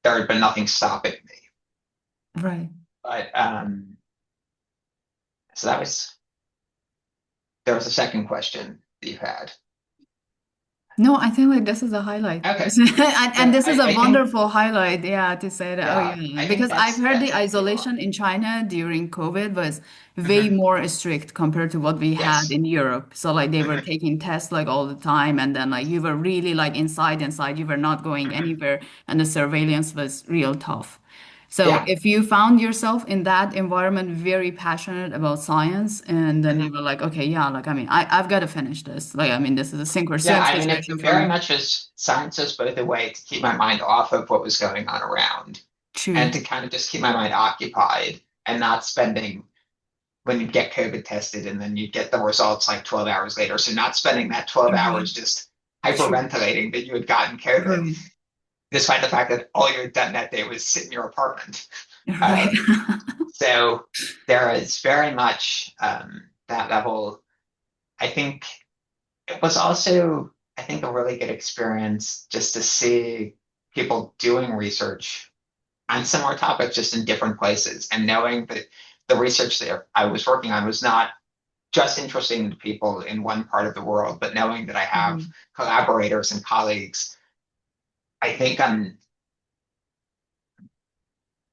Speaker 2: there had been nothing stopping me.
Speaker 1: Right.
Speaker 2: But so that was there was a second question that you had.
Speaker 1: No, I think like this is a highlight.
Speaker 2: Okay.
Speaker 1: And
Speaker 2: So
Speaker 1: this is a
Speaker 2: I think
Speaker 1: wonderful highlight, yeah, to say that, oh
Speaker 2: yeah,
Speaker 1: yeah,
Speaker 2: I think
Speaker 1: because I've heard the
Speaker 2: that's a key
Speaker 1: isolation
Speaker 2: one.
Speaker 1: in China during COVID was way
Speaker 2: Mhm.
Speaker 1: more strict compared to what we had
Speaker 2: Yes.
Speaker 1: in Europe. So like they were
Speaker 2: Mhm.
Speaker 1: taking tests like all the time, and then like you were really like inside, you were not going
Speaker 2: Mhm.
Speaker 1: anywhere, and the surveillance was real tough. So
Speaker 2: Yeah.
Speaker 1: if you found yourself in that environment very passionate about science, and then you
Speaker 2: Mhm.
Speaker 1: were like, okay, yeah, like I mean, I've got to finish this. Like I mean, this is a sink or
Speaker 2: Yeah,
Speaker 1: swim
Speaker 2: I mean,
Speaker 1: situation
Speaker 2: it
Speaker 1: for
Speaker 2: very
Speaker 1: me.
Speaker 2: much is science is both a way to keep my mind off of what was going on around and
Speaker 1: True.
Speaker 2: to kind of just keep my mind occupied and not spending when you get COVID tested and then you get the results like 12 hours later. So not spending that 12
Speaker 1: Right.
Speaker 2: hours just
Speaker 1: True.
Speaker 2: hyperventilating that you had gotten COVID,
Speaker 1: Right.
Speaker 2: despite the fact that all you had done that day was sit in your apartment.
Speaker 1: Right.
Speaker 2: Uh, so there is very much that level. I think it was also, I think, a really good experience just to see people doing research on similar topics just in different places and knowing that the research that I was working on was not just interesting to people in one part of the world, but knowing that I have
Speaker 1: Right.
Speaker 2: collaborators and colleagues. I think I'm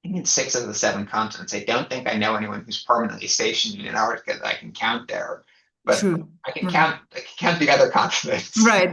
Speaker 2: I think in 6 of the 7 continents. I don't think I know anyone who's permanently stationed in Antarctica that I can count there, but
Speaker 1: True. Right.
Speaker 2: I can count the other continents.
Speaker 1: Right.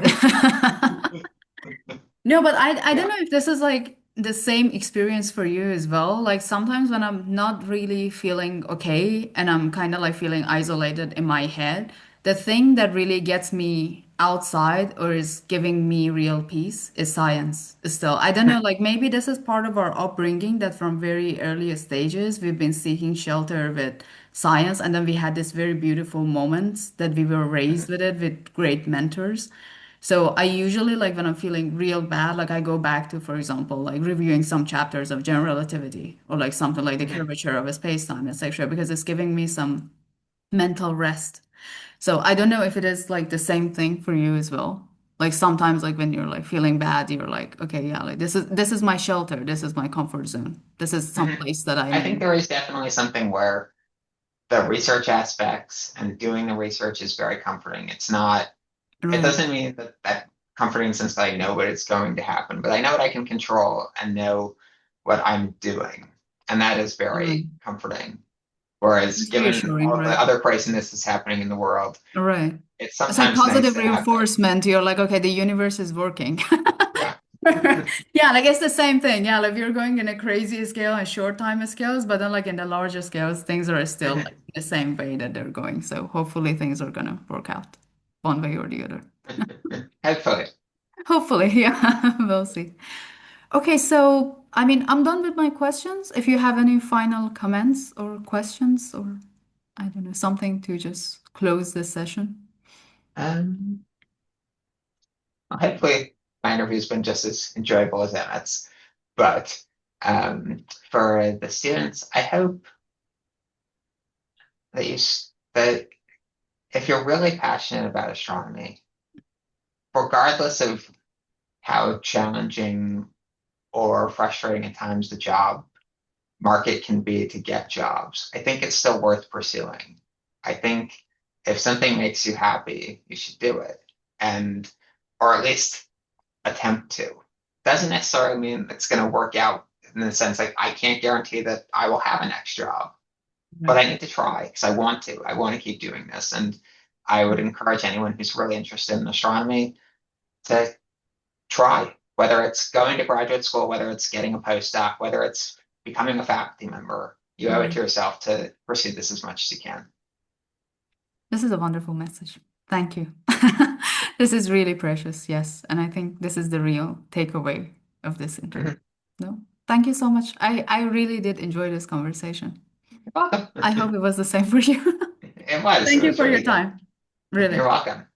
Speaker 1: No, but I don't
Speaker 2: Yeah.
Speaker 1: know if this is like the same experience for you as well. Like sometimes when I'm not really feeling okay and I'm kind of like feeling isolated in my head, the thing that really gets me outside or is giving me real peace is science still. I don't know, like maybe this is part of our upbringing that from very early stages we've been seeking shelter with science, and then we had this very beautiful moments that we were raised with it with great mentors. So I usually like when I'm feeling real bad, like I go back to, for example, like reviewing some chapters of general relativity or like something like the curvature of a space-time, etc., because it's giving me some mental rest. So I don't know if it is like the same thing for you as well. Like sometimes like when you're like feeling bad, you're like, okay, yeah, like this is my shelter, this is my comfort zone. This is some place that I
Speaker 2: I think
Speaker 1: know.
Speaker 2: there is definitely something where the research aspects and doing the research is very comforting. It
Speaker 1: Right,
Speaker 2: doesn't mean that comforting since I know what is going to happen, but I know what I can control and know what I'm doing. And that is
Speaker 1: right.
Speaker 2: very comforting. Whereas
Speaker 1: It's
Speaker 2: given
Speaker 1: reassuring,
Speaker 2: all the
Speaker 1: right?
Speaker 2: other craziness that's happening in the world,
Speaker 1: Right.
Speaker 2: it's
Speaker 1: It's like
Speaker 2: sometimes nice
Speaker 1: positive
Speaker 2: to have that.
Speaker 1: reinforcement. You're like, okay, the universe is working.
Speaker 2: Yeah.
Speaker 1: Yeah, like it's the same thing. Yeah, like if you're going in a crazy scale and short time scales, but then like in the larger scales, things are still like the same way that they're going. So hopefully things are gonna work out one way or the other.
Speaker 2: Hopefully.
Speaker 1: Hopefully, yeah, we'll see. Okay, so I mean, I'm done with my questions. If you have any final comments or questions or I don't know, something to just close this session.
Speaker 2: Um, Hopefully my interview's been just as enjoyable as Emmett's. But for the students, I hope that if you're really passionate about astronomy, regardless of how challenging or frustrating at times the job market can be to get jobs, I think it's still worth pursuing. I think if something makes you happy, you should do it. And or at least attempt to. Doesn't necessarily mean it's going to work out in the sense like I can't guarantee that I will have a next job, but
Speaker 1: Right.
Speaker 2: I need to try because I want to. I want to keep doing this. And I would encourage anyone who's really interested in astronomy, to try, whether it's going to graduate school, whether it's getting a postdoc, whether it's becoming a faculty member. You owe it to
Speaker 1: Right.
Speaker 2: yourself to pursue this as much as you can.
Speaker 1: This is a wonderful message. Thank you. This is really precious, yes. And I think this is the real takeaway of this interview.
Speaker 2: Mhm.
Speaker 1: No, thank you so much. I really did enjoy this conversation.
Speaker 2: You're welcome.
Speaker 1: I hope it was the same for you.
Speaker 2: It was.
Speaker 1: Thank
Speaker 2: It
Speaker 1: you
Speaker 2: was
Speaker 1: for your
Speaker 2: really good.
Speaker 1: time.
Speaker 2: You're
Speaker 1: Really.
Speaker 2: welcome.